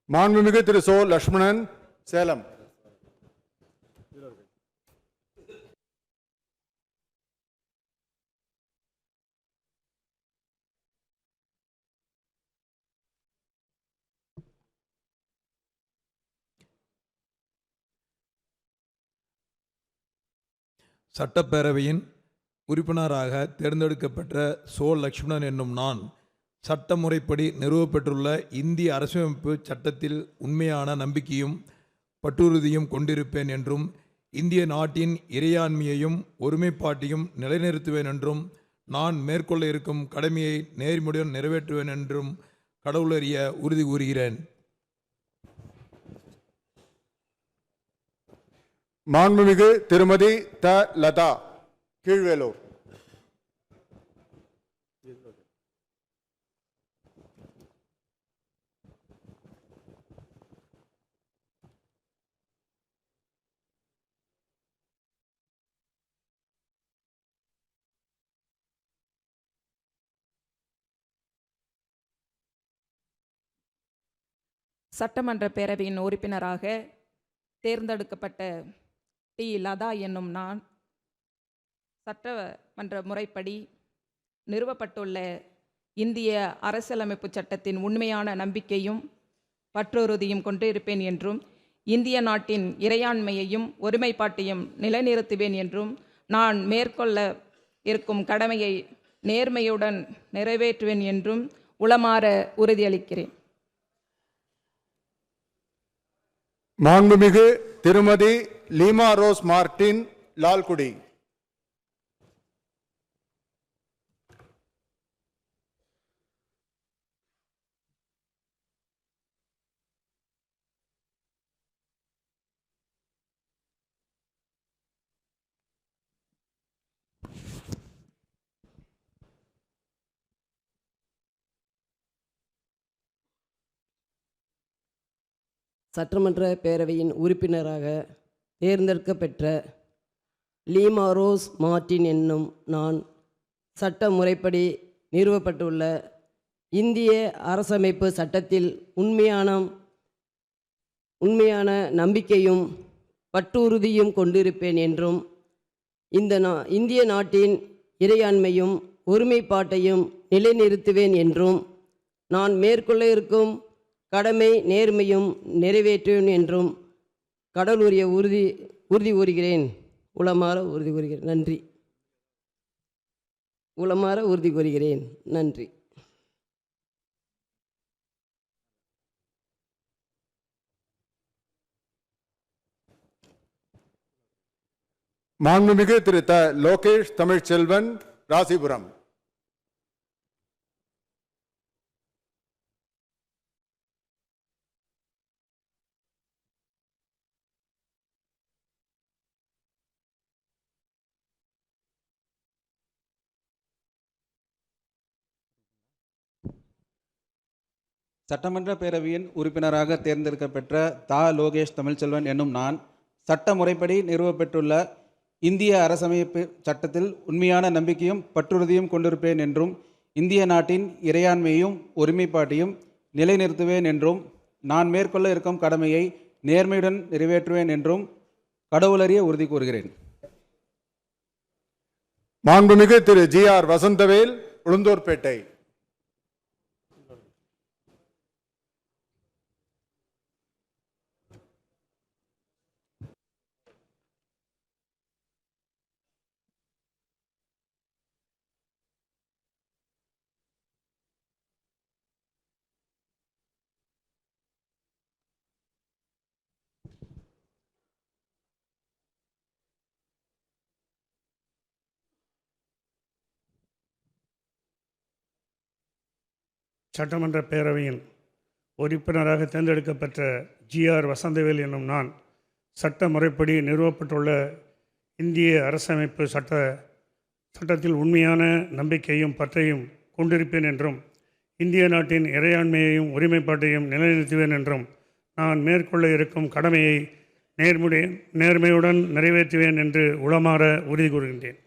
மாண்புமிகு திரு சோ லட்சுமணன், சேலம். சட்டப்பேரவையின் உறுப்பினராக தேர்ந்தெடுக்கப்பட்ட சோ லட்சுமணன் என்னும் நான் சட்ட முறைப்படி நிறுவப்பெற்றுள்ள இந்திய அரசியலமைப்பு சட்டத்தில் உண்மையான நம்பிக்கையும் பற்றுறுதியும் கொண்டிருப்பேன் என்றும் இந்திய நாட்டின் இறையாண்மையையும் ஒருமைப்பாட்டையும் நிலைநிறுத்துவேன் என்றும் நான் மேற்கொள்ள இருக்கும் கடமையை நேர்மையுடன் நிறைவேற்றுவேன் என்றும் கடவுளறிய உறுதி கூறுகிறேன். மாண்புமிகு திருமதி த லதா, கீழ்வேலூர். சட்டமன்ற பேரவையின் உறுப்பினராக தேர்ந்தெடுக்கப்பட்ட டி லதா என்னும் நான் சட்டமன்ற முறைப்படி நிறுவப்பட்டுள்ள இந்திய அரசியலமைப்பு சட்டத்தின் உண்மையான நம்பிக்கையும் பற்றுறுதியும் கொண்டிருப்பேன் என்றும் இந்திய நாட்டின் இறையாண்மையையும் ஒருமைப்பாட்டையும் நிலைநிறுத்துவேன் என்றும் நான் மேற்கொள்ள இருக்கும் கடமையை நேர்மையுடன் நிறைவேற்றுவேன் என்றும் உளமாற உறுதியளிக்கிறேன். மாண்புமிகு திருமதி லீமா ரோஸ் மார்டின், லால்குடி. சட்டமன்ற பேரவையின் உறுப்பினராக தேர்ந்தெடுக்கப்பெற்ற லீமா ரோஸ் மார்டின் என்னும் நான் சட்ட முறைப்படி நிறுவப்பட்டுள்ள இந்திய அரசமைப்பு சட்டத்தில் உண்மையான நம்பிக்கையும் பற்றுறுதியும் கொண்டிருப்பேன் என்றும் இந்திய நாட்டின் இறையாண்மையும் ஒருமைப்பாட்டையும் நிலைநிறுத்துவேன் என்றும் நான் மேற்கொள்ள இருக்கும் கடமை நேர்மையும் நிறைவேற்றுவேன் என்றும் கடவுளுரிய உறுதி கூறுகிறேன். உளமாற உறுதி கூறுகிறேன். நன்றி. உளமாற உறுதி கூறுகிறேன். நன்றி. மாண்புமிகு திரு த லோகேஷ் தமிழ்ச்செல்வன், ராசிபுரம். சட்டமன்ற பேரவையின் உறுப்பினராக தேர்ந்தெடுக்கப்பெற்ற தா லோகேஷ் தமிழ்ச்செல்வன் என்னும் நான் சட்ட முறைப்படி நிறுவப்பெற்றுள்ள இந்திய அரசமைப்பு சட்டத்தில் உண்மையான நம்பிக்கையும் பற்றுறுதியும் கொண்டிருப்பேன் என்றும் இந்திய நாட்டின் இறையாண்மையையும் ஒருமைப்பாட்டையும் நிலைநிறுத்துவேன் என்றும் நான் மேற்கொள்ள இருக்கும் கடமையை நேர்மையுடன் நிறைவேற்றுவேன் என்றும் கடவுளறிய உறுதி கூறுகிறேன். மாண்புமிகு திரு ஜி ஆர் வசந்தவேல், உளுந்தூர்பேட்டை. சட்டமன்ற பேரவையின் உறுப்பினராக தேர்ந்தெடுக்கப்பட்ட ஜி.ஆர். வசந்தவேல் என்னும் நான் சட்ட முறைப்படி நிறுவப்பட்டுள்ள இந்திய அரசமைப்பு சட்டத்தில் உண்மையான நம்பிக்கையும் பற்றையும் கொண்டிருப்பேன் என்றும் இந்திய நாட்டின் இறையாண்மையையும் ஒருமைப்பாட்டையும் நிலைநிறுத்துவேன் என்றும் நான் மேற்கொள்ள இருக்கும் கடமையை நேர்மையுடன் நிறைவேற்றுவேன் என்று உளமாற உறுதி கூறுகின்றேன்.